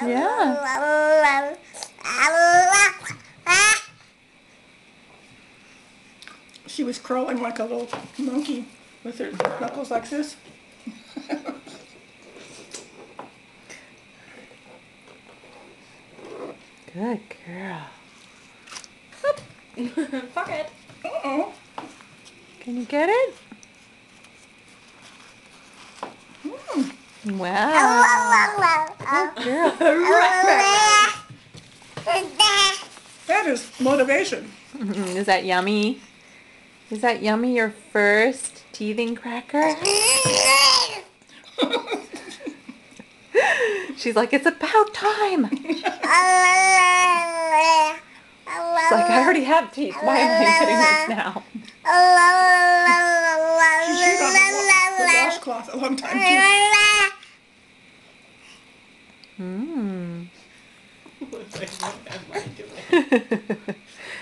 Yeah. She was crawling like a little monkey with her knuckles like this. Good girl. Fuck it. Uh-oh. Can you get it? Wow. Good girl. That is motivation. Is that yummy? Is that yummy, your first teething cracker? She's like, it's about time. She's like, I already have teeth. Why am I getting this now? She chewed on the washcloth a long time too.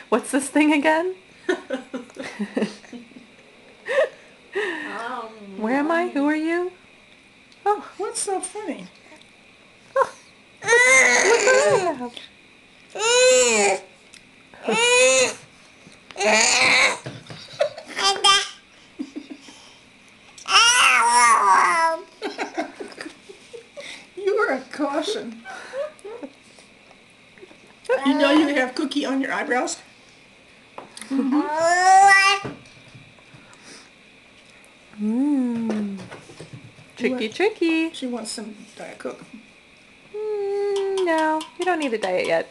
What's this thing again? Where am I? Who are you? Oh, What's so funny? look what I have. You are a caution. You know you have Cookie on your eyebrows? Tricky, tricky. She wants some Diet Coke. No, you don't need a diet yet.